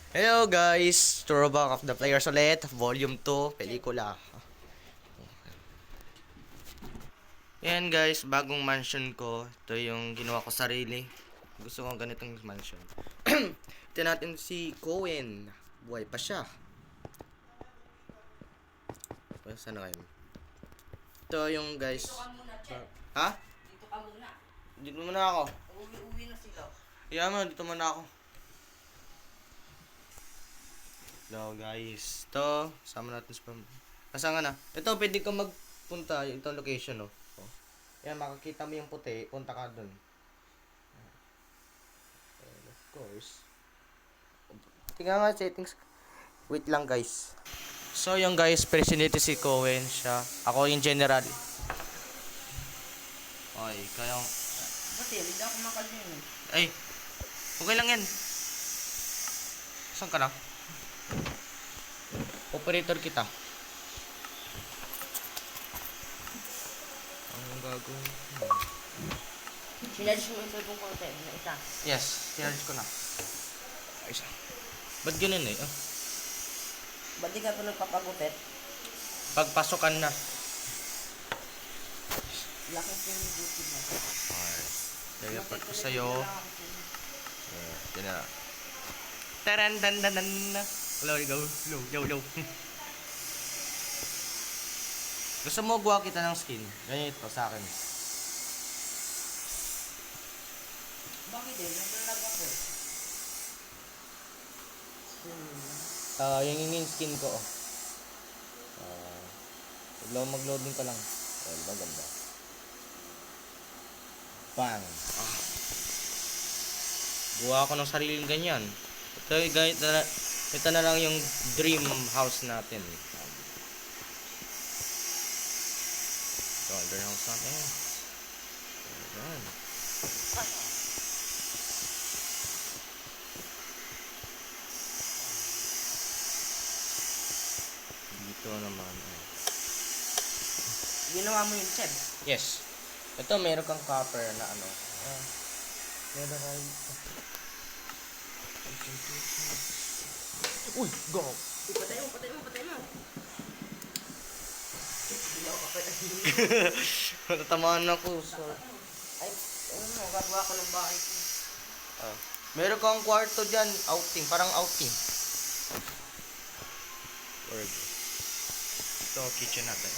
Hello guys! Throwback of the Players ulit, Volume 2, pelikula. Yan guys, bagong mansion ko. Ito yung ginawa ko sarili. Gusto ko ganitong mansion. Ito natin si Cohen. Buhay pa siya. Saan na kayo? Ito yung guys. Dito ka muna, Chet. Ha? Dito ka muna. Dito muna ako. Uwi na sila. Yaman, dito muna ako. Hello guys. Ito, sama natin sa kasama na. Ito, pwede ka magpunta. Itong location, oh. Yan, makakita mo yung puti. Punta ka dun. And of course. Tingnan nga settings. Wait lang guys. So yung guys, president si Cohen siya. Ako yung general. Ay, kaya... Ba't hindi ako makalin eh. Ay, okay lang yan. Saan ka na? Operator kita. Ang gagawin. Sinadis mo yung cellphone ko na isa. Yes, sinarge ko na. Ayos na. Ba't ganun eh? Oh. Ba't di ka pa nagpapagupit? Pagpasokan na. Laki ko yung buti mo. Alright. Lagapart ko sa'yo. Yan na. Taran dan dan dan. Hello, go. Yo. Gusto mo gawa kita ng skin? Ganito sa akin. Bakit eh? Naglalag ako. Yung skin ko. Mag-loading ka lang. Diba ganda? Bang! Gawa ko ng sariling ganyan. Ito na lang yung dream house natin. Ito, dream house natin. Ayan. Dito naman. Ginawa mo yung Chet. Yes. Ito, meron kang copper na ano. Meron kayo. Uy, go! Patay mo. Hindi ako kapatid. Natatamaan ako. So, Ay, ano mo, gagawa ko ng bahay ko. meron kang kwarto dyan. Outing. Parang outing. Word. Ito, kitchen natin.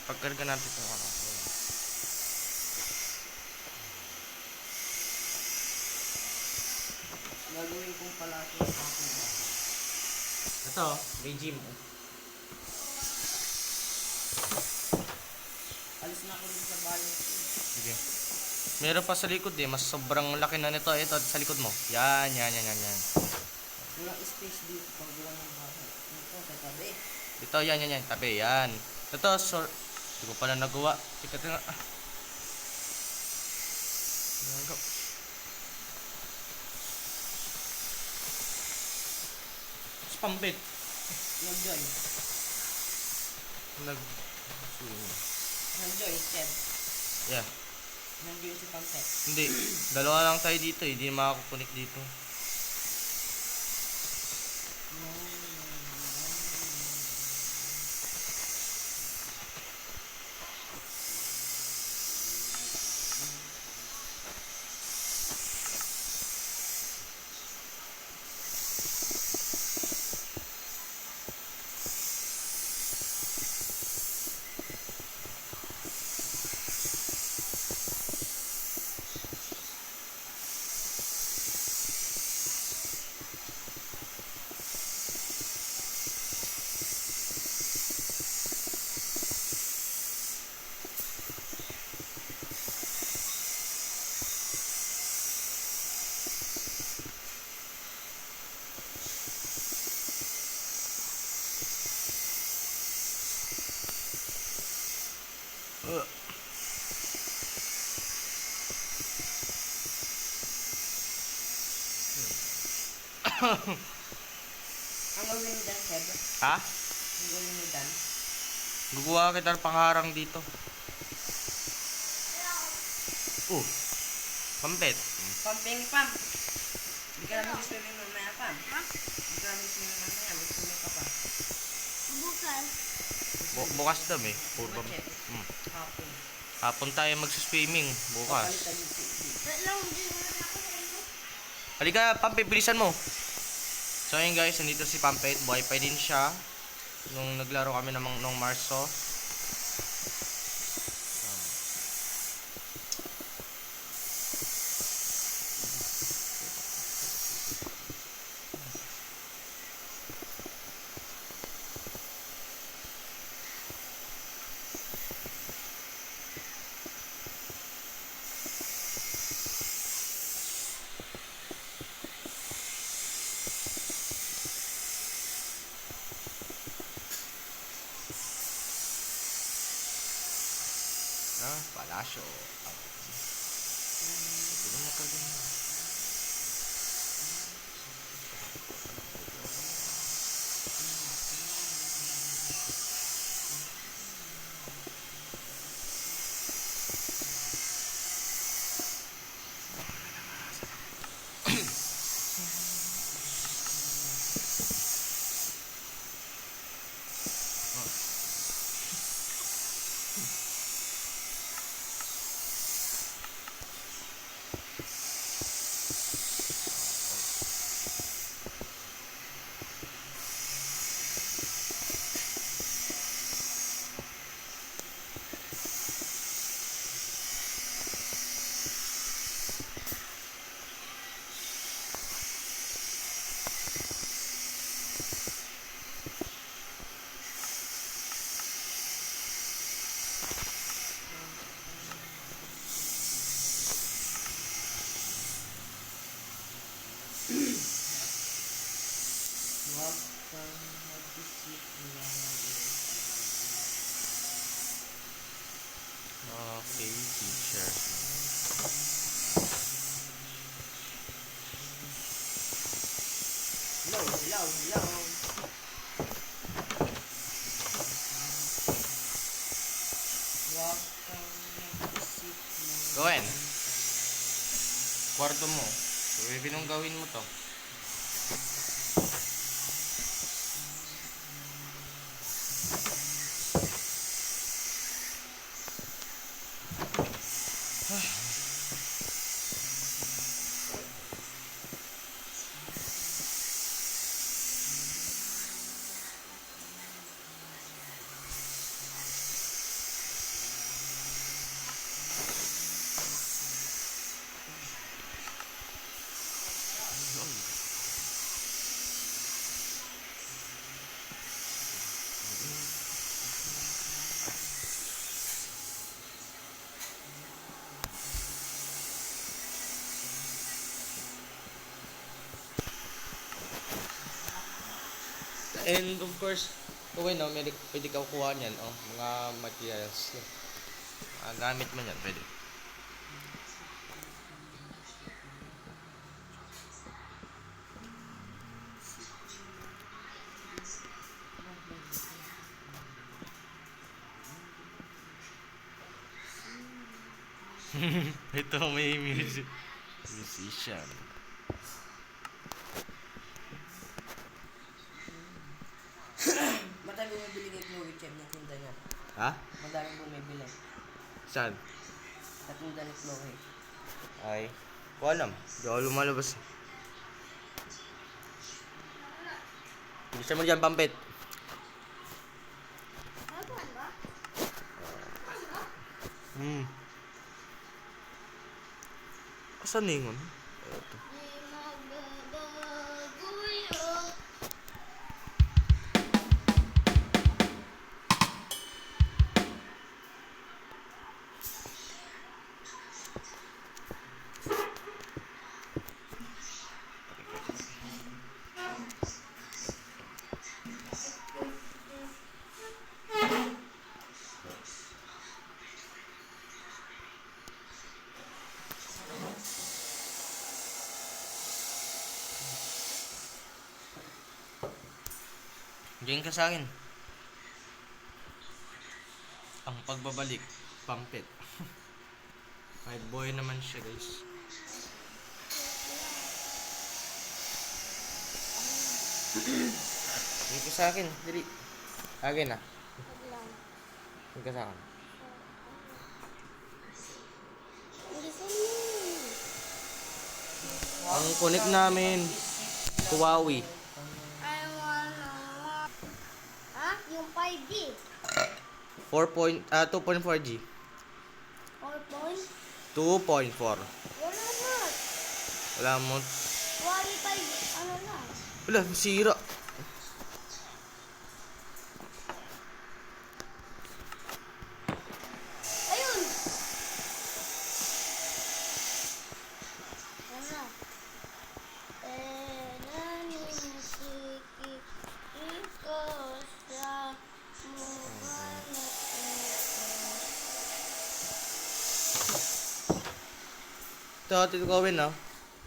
Pagkarga natin ito. Gagawin kong palaki yung aking bahay. Ito, may gym. Alis na ako rin sa bahay mo. Sige. Meron pa sa likod eh. Mas sobrang laki na nito. Ito, sa likod mo. Yan. Walang space dito pag walang ng bahay. Ito, sa tabi. Dito, yan. Tabi, yan. Ito, hindi ko pala nagawa. Sikat nga. Go. Pambit. Nag-join. Nag-join, Chet. Yeah. Nag-join si Pampet. Hindi. Dalawa lang tayo dito eh. Hindi makakukunik dito. Ang gawin mo dyan, Chet? Ha? Ang gawin mo dyan? Guguha kita ng pangarang dito. Pambit. Pamping pump. Hindi ka naman gusto rin mamaya. Pam. Gamit mo na mamaya. May sumay ka pa. Bukas. Bukas daw eh. Puro Mache. Hmm. Hapon. Hapon tayo mag-swimming bukas. Papalitan yung TV. Wait lang, hindi naman ako sa inyo. Halika, Pampe, bilisan mo. So ayun guys, nandito si Pampe. Buhay pa din siya. Nung naglaro kami nung Marso. Palasyo. Ito mo kagin. Huwag kang mag-isip na Okay, teacher. Hello, hello, hello. Huwag kang mag-isip na Gawin. Kwarto mo. Binong gawin mo to. And of course, okay no, pwede ka kuha niyan, oh, mga materials. Gamit mo niyan, pwede. Ito may musician. Madami bumibili kay Chloe Chem na tinda niya. Ha? Madami bumibili. Saan? Sa tinda ni Chloe. Ay, ko alam. Di ako lumalabas. Bilisan mo dyan, Pampet. Ano ba? Asan na yun? Ito. Di magbabago yun. Diyan ka sa akin. Ang pagbabalik, Pampet. Kahit boy naman siya, guys. Hindi ka sa akin. Dili. Akin na. Wag lang. Hindi ka sa akin. Bilisan mo. Ang connect namin. Huawei. I wanna. Ha? Yung 5G? 2.4G. 4 point? 2.4. Wala na. Wala mo. Huawei 5G. Ano na? Wala, sira. Ayun! Ano? Nanisiki iko sa mukha na Ito, Tito Gawin, no?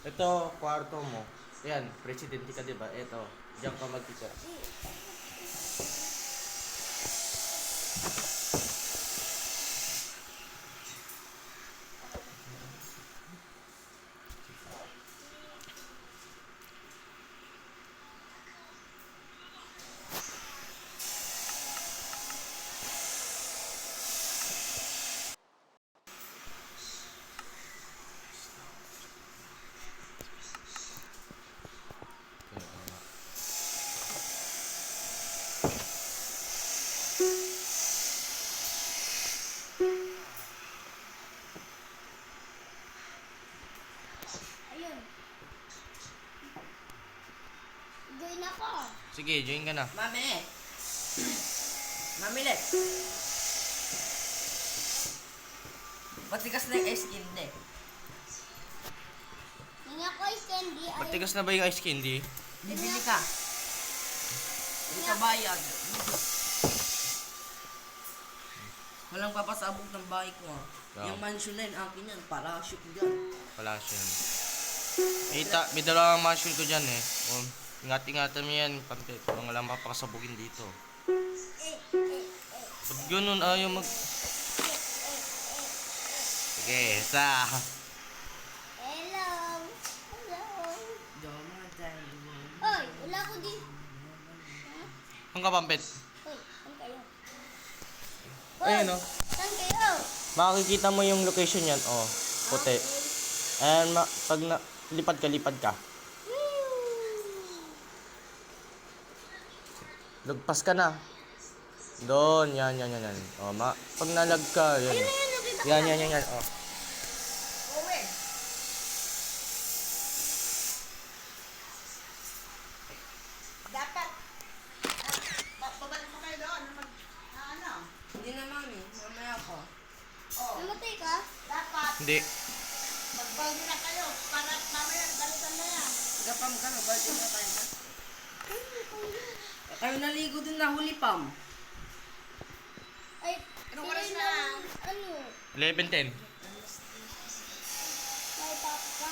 Ito, kwarto mo. Ayan, presidente ka, diba? Ito, diyan ka magtitira. Ayun. Join ako. Sige, join ka na. Mami! Mami, let! Matigas na yung ice cream, de. Hinga ko is candy. Ay, Matigas na ba yung ice candy? Bibili ka. Hindi ka bayad. Walang papasabog ng bahay ko, ah. Oo. Yung mansion na yun, akin yan. Parachute dyan. Wala siya. May dalawang mansion ko dyan eh. Ingat-ingatan mo yan. Mga lang papakasabugin dito. Pag ganun, ayaw mag... Sige, isa. hello. Hello. Dumadalo. Oy, wala ko din. Ang kapampit. Hoy, saan kayo? Ayun, oh. Saan kayo? Makikita mo yung location yan. Oh, puti. And pag lipad ka. Lagpas ka na. Doon, yan. Oh, pag nalag ka, yan. Ayun na yun, nakita ko. Yan. Oh. Uwi! Dapat, babalik mo kayo doon, ano? Hindi na, mami. Mamaya ko. Oh, Namatay ka? dapat, Hindi. magbaldi na kayo, para mamaya, balikan na yan. Gapam ka, mabaldi na tayo. Kayo naligo din na huli, Pam. Ay, Anong oras sila na? lang, ano? 11:10. May papa.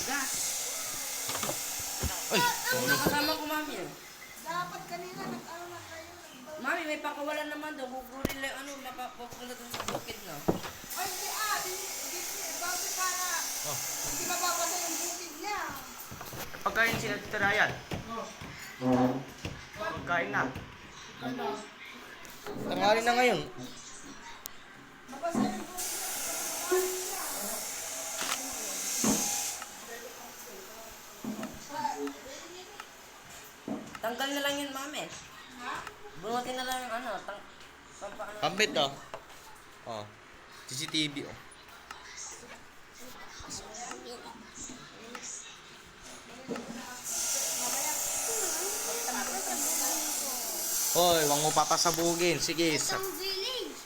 Gas. Ay, Kung nakasama ko, mami. Dapat kanina, nag-ano na kayo. Mami, may pakawalan naman daw. Gugurin lang, mapapunta dun sa bukid na. Ay, bago para, Oh. hindi mababasa yung bukid niya. Pagkain sila Tita Ryan. Pagkain na. Tanghali na ngayon. Mabasa yung bukid niya. Tanggal na lang yun, mami. Ha? Bunutin na lang yung ano. Pampaano. Pampit oh. Oh. CCTV oh. Hoy, wag mo papasabugin. Sige, isa. Isang village.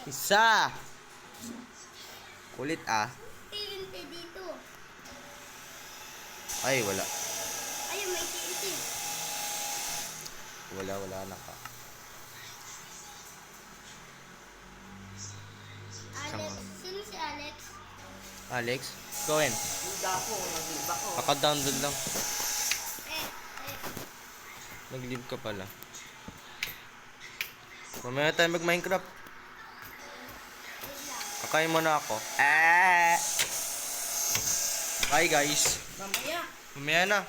Isa. Kulit ah. TNT dito. Ay, wala. Ayun, may TNT. Wala na ka. Alex. Sino si Alex? Alex, go in. Hindi ako, nag-iba ko. Kaka-download lang. Eh. Nag-leave ka pala. Mamaya tayo mag-Minecraft. Kakain mo na ako. Bye guys. Mamaya. Mamaya na.